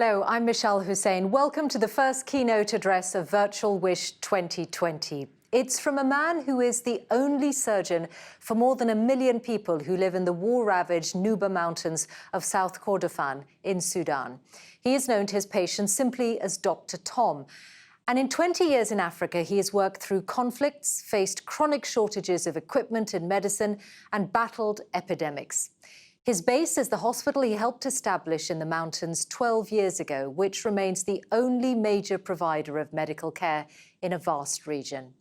Hello, I'm Michelle Hussein. Welcome to the first keynote address of Virtual Wish 2020. It's from a man who is the only surgeon for more than 1 million people who live in the war-ravaged Nuba Mountains of South Kordofan in Sudan. He is known to his patients simply as Dr. Tom. And in 20 years in Africa, he has worked through conflicts, faced chronic shortages of equipment and medicine, and battled epidemics. His base is the hospital he helped establish in the mountains 12 years ago, which remains the only major provider of medical care in a vast region.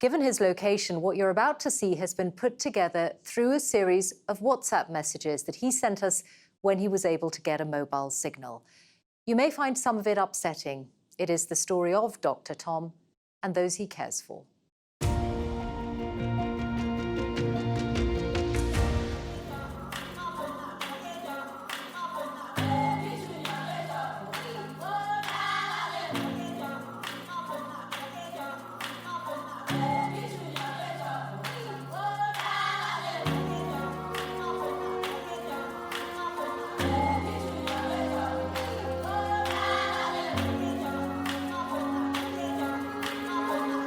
Given his location, what you're about to see has been put together through a series of WhatsApp messages that he sent us when he was able to get a mobile signal. You may find some of it upsetting. It is the story of Dr. Tom and those he cares for.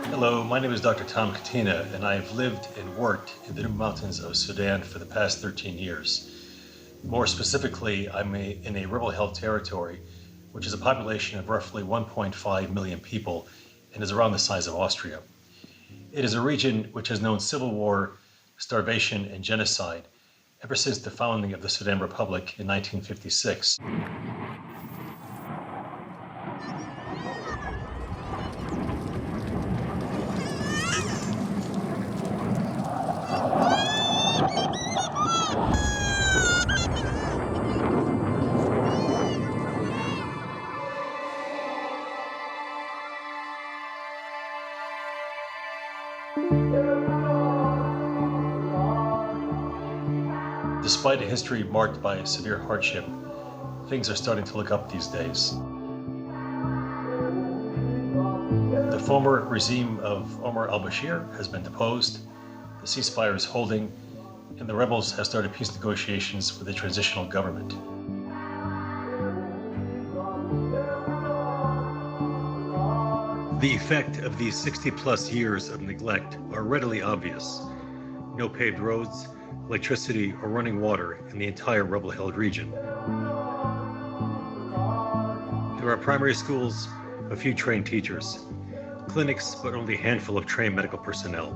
Hello, my name is Dr. Tom Catena, and I have lived and worked in the Nuba Mountains of Sudan for the past 13 years. More specifically, I'm in a rebel-held territory, which is a population of roughly 1.5 million people and is around the size of Austria. It is a region which has known civil war, starvation, and genocide ever since the founding of the Sudan Republic in 1956. Despite a history marked by severe hardship, things are starting to look up these days. The former regime of Omar al-Bashir has been deposed, the ceasefire is holding, and the rebels have started peace negotiations with the transitional government. The effect of these 60-plus years of neglect are readily obvious. No paved roads, electricity, or running water in the entire rebel-held region. There are primary schools, a few trained teachers, clinics, but only a handful of trained medical personnel.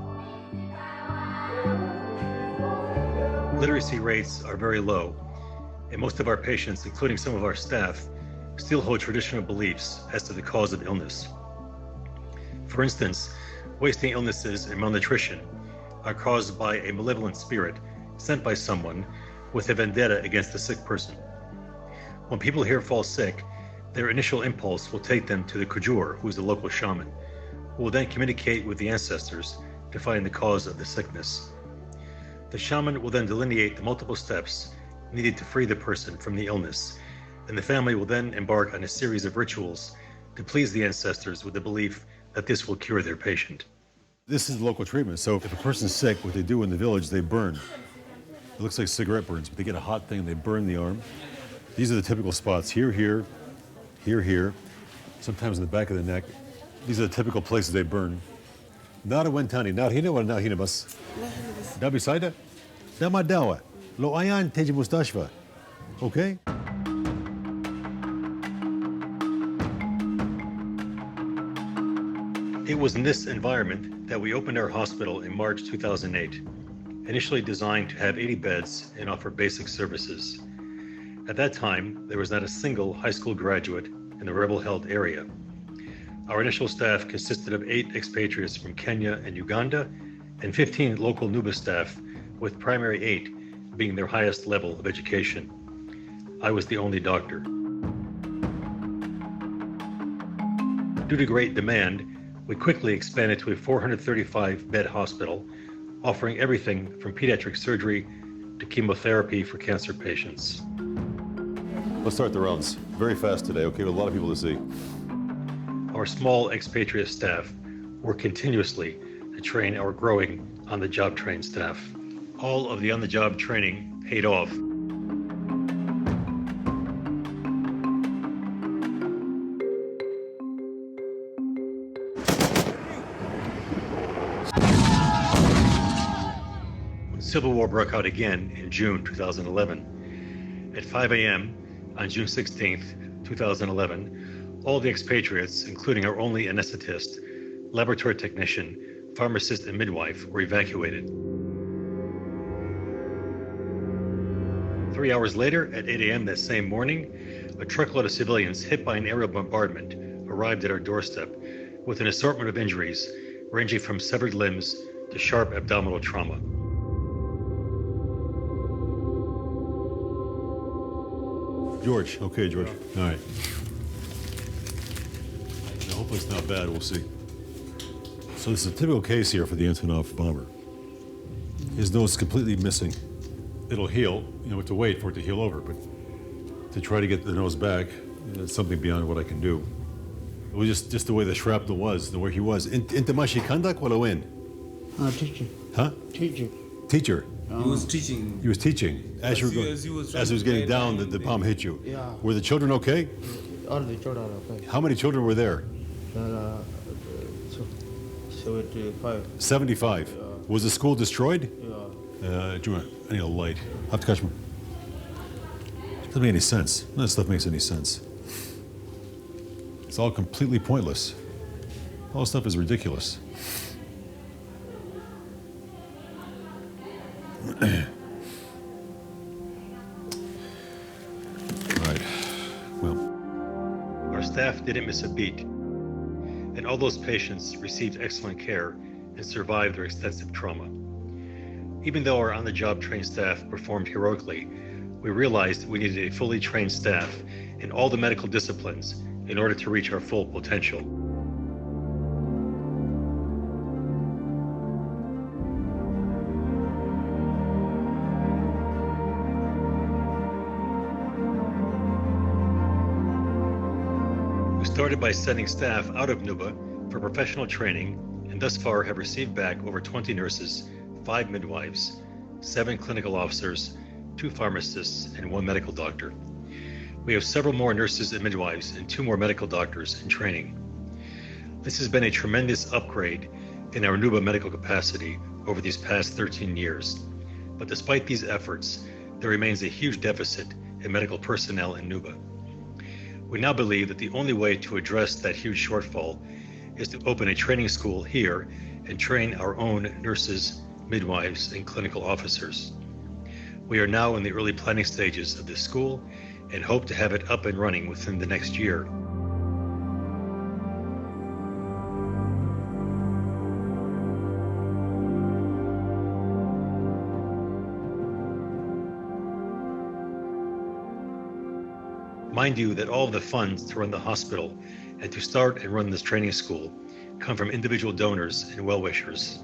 Literacy rates are very low, and most of our patients, including some of our staff, still hold traditional beliefs as to the cause of illness. For instance, wasting illnesses and malnutrition are caused by a malevolent spirit sent by someone with a vendetta against the sick person. When people here fall sick, their initial impulse will take them to the Kujur, who is the local shaman, who will then communicate with the ancestors to find the cause of the sickness. The shaman will then delineate the multiple steps needed to free the person from the illness, and the family will then embark on a series of rituals to please the ancestors with the belief that this will cure their patient. This is local treatment. So if a person's sick, what they do in the village, they burn. It looks like cigarette burns, but they get a hot thing and they burn the arm. These are the typical spots, here, here, here, here, sometimes in the back of the neck. These are the typical places they burn. Nara wentani, nara hina wala nara hina bas? Da beside da ma dawa. Lo ayan teji mustashfa. Okay? It was in this environment that we opened our hospital in March 2008, initially designed to have 80 beds and offer basic services. At that time, there was not a single high school graduate in the rebel-held area. Our initial staff consisted of 8 expatriates from Kenya and Uganda, and 15 local Nuba staff, with primary 8 being their highest level of education. I was the only doctor. Due to great demand, we quickly expanded to a 435-bed hospital, offering everything from pediatric surgery to chemotherapy for cancer patients. Let's start the rounds. Very fast today, okay, with a lot of people to see. Our small expatriate staff work continuously to train our growing on-the-job trained staff. All of the on-the-job training paid off. Civil War broke out again in June 2011. At 5 a.m. on June 16th, 2011, all the expatriates, including our only anesthetist, laboratory technician, pharmacist, and midwife, were evacuated. 3 hours later, at 8 a.m. that same morning, a truckload of civilians hit by an aerial bombardment arrived at our doorstep with an assortment of injuries ranging from severed limbs to sharp abdominal trauma. George, okay, George. All right. Now, hopefully it's not bad, we'll see. So this is a typical case here for the Antonov bomber. His nose is completely missing. It'll heal, we have to wait for it to heal over, but to try to get the nose back, it's something beyond what I can do. It was just the way the shrapnel was, the way he was. Inte mashi kandak wala win? Teaching. Huh? Teaching. Teacher. He was teaching. He was teaching. As he was getting down, the bomb hit you. Yeah. Were the children okay? All the children are okay. How many children were there? 75. 75. Yeah. Was the school destroyed? Yeah. Juma, I need a light. Have to catch me. Doesn't make any sense. None of that stuff makes any sense. It's all completely pointless. All this stuff is ridiculous. All right. Well. Our staff didn't miss a beat, and all those patients received excellent care and survived their extensive trauma. Even though our on-the-job trained staff performed heroically, we realized we needed a fully trained staff in all the medical disciplines in order to reach our full potential. We started by sending staff out of Nuba for professional training, and thus far have received back over 20 nurses, 5 midwives, 7 clinical officers, 2 pharmacists, and 1 medical doctor. We have several more nurses and midwives and 2 more medical doctors in training. This has been a tremendous upgrade in our Nuba medical capacity over these past 13 years. But despite these efforts, there remains a huge deficit in medical personnel in Nuba. We now believe that the only way to address that huge shortfall is to open a training school here and train our own nurses, midwives, and clinical officers. We are now in the early planning stages of this school and hope to have it up and running within the next year. Mind you that all of the funds to run the hospital and to start and run this training school come from individual donors and well-wishers.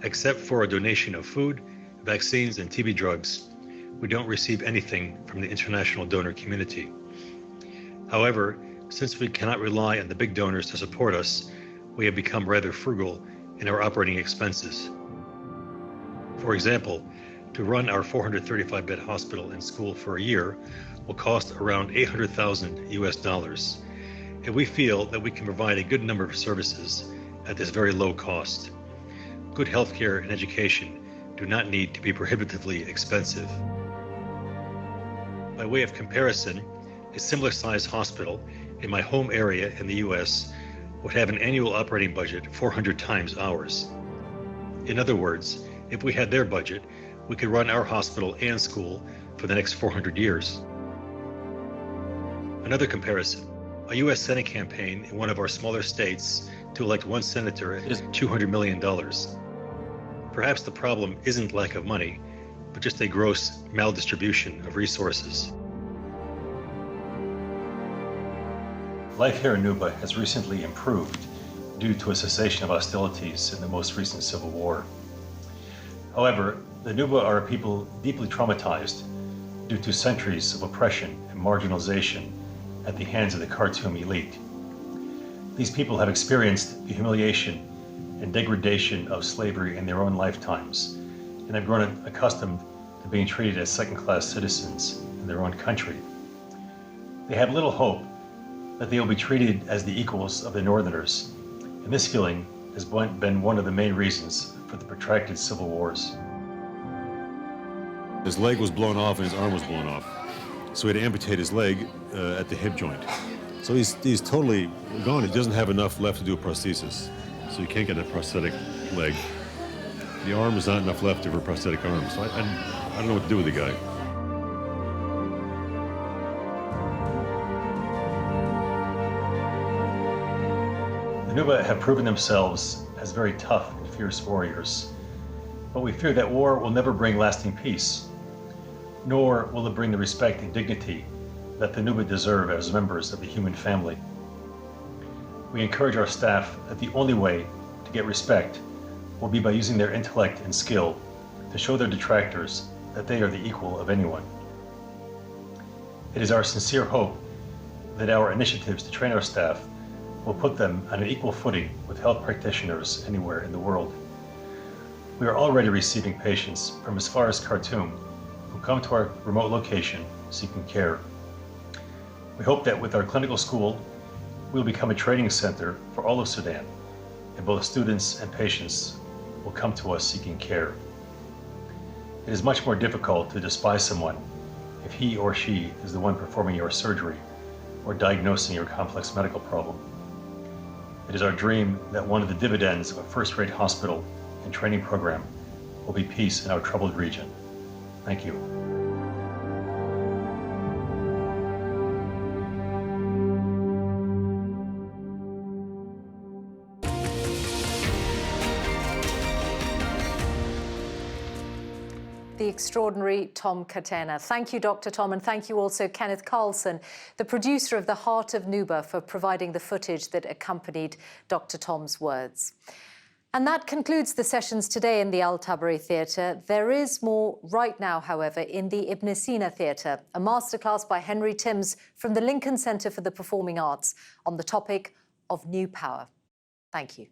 Except for a donation of food, vaccines, and TB drugs, we don't receive anything from the international donor community. However, since we cannot rely on the big donors to support us, we have become rather frugal in our operating expenses. For example, to run our 435-bed hospital and school for a year will cost around $800,000 US, and we feel that we can provide a good number of services at this very low cost. Good healthcare and education do not need to be prohibitively expensive. By way of comparison, a similar sized hospital in my home area in the US would have an annual operating budget 400 times ours. In other words, if we had their budget, we could run our hospital and school for the next 400 years. Another comparison, a US Senate campaign in one of our smaller states to elect 1 senator is $200 million. Perhaps the problem isn't lack of money, but just a gross maldistribution of resources. Life here in Nuba has recently improved due to a cessation of hostilities in the most recent civil war. However, the Nuba are a people deeply traumatized due to centuries of oppression and marginalization at the hands of the Khartoum elite. These people have experienced the humiliation and degradation of slavery in their own lifetimes and have grown accustomed to being treated as second-class citizens in their own country. They have little hope that they will be treated as the equals of the Northerners, and this feeling has been one of the main reasons for the protracted civil wars. His leg was blown off and his arm was blown off. So he had to amputate his leg at the hip joint. So he's totally gone. He doesn't have enough left to do a prosthesis. So he can't get a prosthetic leg. The arm is not enough left for a prosthetic arm. So I don't know what to do with the guy. The Nuba have proven themselves as very tough and fierce warriors, but we fear that war will never bring lasting peace, nor will it bring the respect and dignity that the Nuba deserve as members of the human family. We encourage our staff that the only way to get respect will be by using their intellect and skill to show their detractors that they are the equal of anyone. It is our sincere hope that our initiatives to train our staff will put them on an equal footing with health practitioners anywhere in the world. We are already receiving patients from as far as Khartoum who come to our remote location seeking care. We hope that with our clinical school, we will become a training center for all of Sudan, and both students and patients will come to us seeking care. It is much more difficult to despise someone if he or she is the one performing your surgery or diagnosing your complex medical problem. It is our dream that one of the dividends of a first-rate hospital and training program will be peace in our troubled region. Thank you. The extraordinary Tom Catena. Thank you, Dr. Tom, and thank you also Kenneth Carlson, the producer of The Heart of Nuba, for providing the footage that accompanied Dr. Tom's words. And that concludes the sessions today in the Al Tabari Theatre. There is more right now, however, in the Ibn Sina Theatre, a masterclass by Henry Timms from the Lincoln Center for the Performing Arts on the topic of new power. Thank you.